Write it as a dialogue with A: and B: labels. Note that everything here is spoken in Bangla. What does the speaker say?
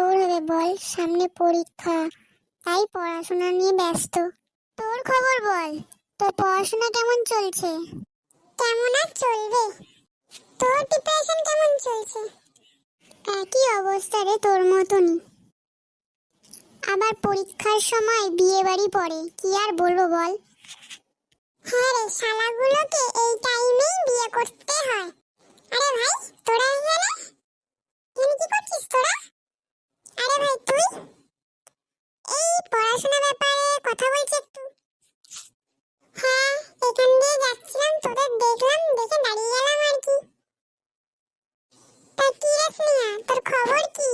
A: খবর হবে বল? সামনে পরীক্ষা, তাই পড়াশোনা নিয়ে ব্যস্ত। তোর খবর বল, তোর পড়াশোনা কেমন চলছে? কেমন আর চলবে, তোর প্রিপারেশন কেমন চলছে? একই অবস্থা রে, তোর মতনই। আবার পরীক্ষার সময় বিয়ে বাড়ি পড়ে, কি আর বলবো বল। হ্যাঁ রে, শালাগুলোকে এই টাইমেই বিয়ে করতে হয়। আরে ভাই, তোরা এখানে কি করছিস তোরা? আরে ভাই তুই, এই পড়াশোনার ব্যাপারে কথা বলছি একটু। হ্যাঁ, এখান দিয়ে যাচ্ছিলাম, তোদের দেখলাম, দেখে দাঁড়িয়ে গেলাম আর কি। তা কি রে স্নেহা, তোর খবর কি?